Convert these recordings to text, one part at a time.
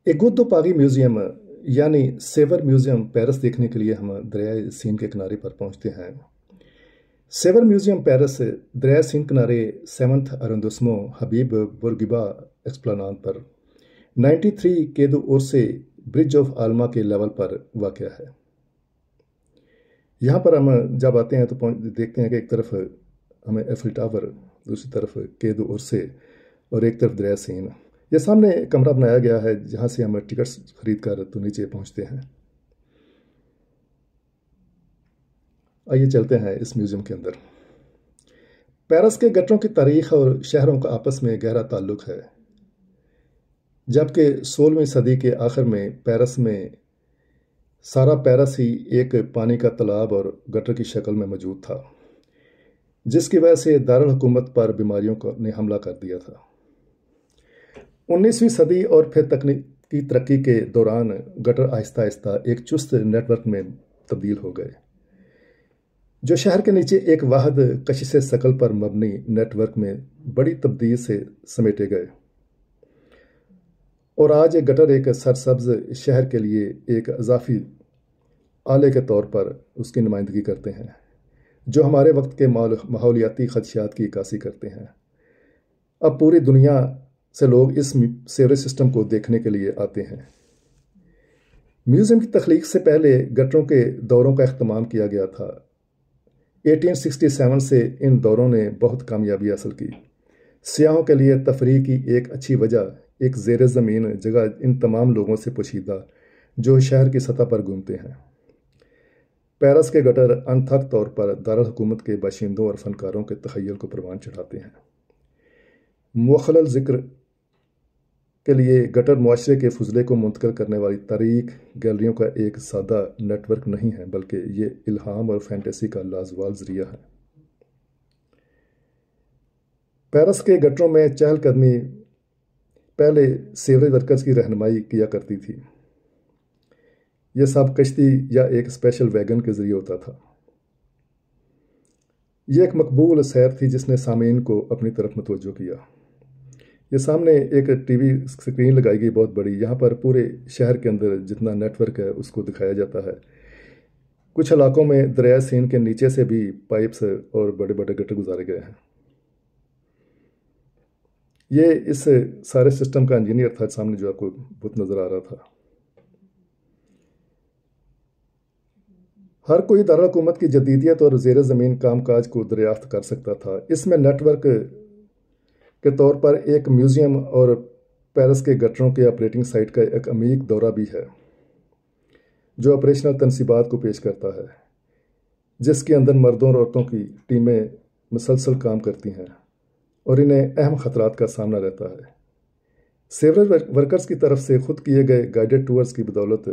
एगुतो Pagi museum यानी saver museum Paris देखने के लिए हम दरियाए सीन के किनारे पर पहुंचते हैं। सेवर म्यूजियम पेरिस दरियाए सीन किनारे 7th अरंदुस्मो हबीब बुर्गिबा एक्सप्लानान पर 93 केदु ओरसे ब्रिज ऑफ आलमा के लेवल पर वाक़ है। यहाँ पर हम जब आते हैं तो देखते हैं कि एक तरफ हमें एफिल टावर, दूसरी तरफ केदु ओरसे और एक तरफ दरिया सीन। ये सामने कमरा बनाया गया है जहाँ से हम टिकट्स खरीद कर तो नीचे पहुँचते हैं। आइए चलते हैं इस म्यूज़ियम के अंदर। पेरिस के गटरों की तारीख और शहरों का आपस में गहरा ताल्लुक है। जबकि 16वीं सदी के आखिर में पेरिस में सारा पेरिस ही एक पानी का तालाब और गटर की शक्ल में मौजूद था, जिसकी वजह से दारुल हुकूमत पर बीमारियों ने हमला कर दिया था। 19वीं सदी और फिर तकनीकी तरक्की के दौरान गटर आहिस्ता आहिस्ता एक चुस्त नेटवर्क में तब्दील हो गए, जो शहर के नीचे एक वाहद कशिश शकल पर मबनी नेटवर्क में बड़ी तब्दील से समेटे गए। और आज गटर एक सरसब्ज शहर के लिए एक इजाफी आले के तौर पर उसकी नुमाइंदगी करते हैं, जो हमारे वक्त के माहौलियाती खदशात की इक्कासी करते हैं। अब पूरी दुनिया से लोग इस सेवरेज सिस्टम को देखने के लिए आते हैं। म्यूज़ियम की तख्लीक से पहले गटरों के दौरों का अहतमाम किया गया था। 1867 से इन दौरों ने बहुत कामयाबी हासिल की। सियाहों के लिए तफरीह की एक अच्छी वजह एक ज़ेर ज़मीन जगह इन तमाम लोगों से पोशीदा जो शहर की सतह पर घूमते हैं। पेरिस के गटर अनथक तौर पर दारुल हुकूमत के बाशिंदों और फनकारों के तख़य्युल को परवान चढ़ाते हैं। मुख़ल्लल ज़िक्र के लिए गटर मुआशरे के फजले को मुंतकिल करने वाली तारीख गैलरियों का एक सादा नेटवर्क नहीं है, बल्कि ये इल्हाम और फैंटेसी का लाजवाल ज़रिया है। पेरिस के गटरों में चहलकदमी पहले सीवरेज वर्कर्स की रहनुमाई किया करती थी। यह सब कश्ती या एक स्पेशल वैगन के ज़रिए होता था। यह एक मकबूल सैर थी जिसने सामीन को अपनी तरफ मुतवज्जो किया। ये सामने एक टीवी स्क्रीन लगाई गई बहुत बड़ी, यहाँ पर पूरे शहर के अंदर जितना नेटवर्क है उसको दिखाया जाता है। कुछ इलाकों में दरिया सीन के नीचे से भी पाइप्स और बड़े बड़े गटर गुजारे गए हैं। ये इस सारे सिस्टम का इंजीनियर था सामने जो आपको बहुत नज़र आ रहा था। हर कोई दारुल हुकूमत की जदीदियत और ज़ेर ज़मीन कामकाज को दरियाफ्त कर सकता था। इसमें नेटवर्क के तौर पर एक म्यूज़ियम और पेरिस के गटरों के ऑपरेटिंग साइट का एक अमीक दौरा भी है, जो ऑपरेशनल तनसीबात को पेश करता है, जिसके अंदर मर्दों और औरतों की टीमें मुसलसल काम करती हैं और इन्हें अहम ख़तरात का सामना रहता है। सेवरेज वर्कर्स की तरफ से खुद किए गए गाइडेड टूर्स की बदौलत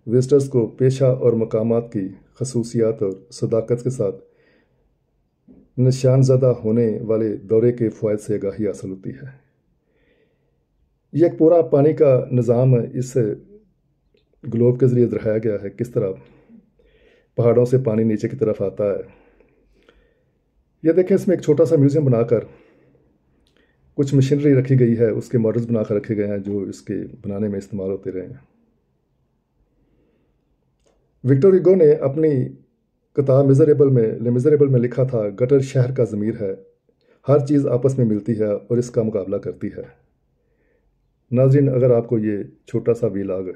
विजिटर्स को पेशा और मकामात की खसूसियात और सदाकत के साथ निशानज़दा होने वाले दौरे के फ़वाइद से आगाही हासिल होती है। ये एक पूरा पानी का निज़ाम इस ग्लोब के ज़रिए दिखाया गया है, किस तरह पहाड़ों से पानी नीचे की तरफ आता है। यह देखें, इसमें एक छोटा सा म्यूज़ियम बनाकर कुछ मशीनरी रखी गई है, उसके मॉडल्स बनाकर रखे गए हैं जो इसके बनाने में इस्तेमाल होते रहे हैं। विक्टर हुगो ने अपनी किताब ले मिज़रेबल में लिखा था, गटर शहर का ज़मीर है, हर चीज़ आपस में मिलती है और इसका मुकाबला करती है। नाज़रीन, अगर आपको ये छोटा सा व्लॉग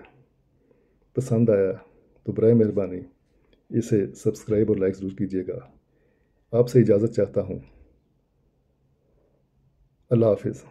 पसंद आया तो बराए मेहरबानी इसे सब्सक्राइब और लाइक ज़रूर कीजिएगा। आपसे इजाज़त चाहता हूँ। अल्लाह हाफिज़।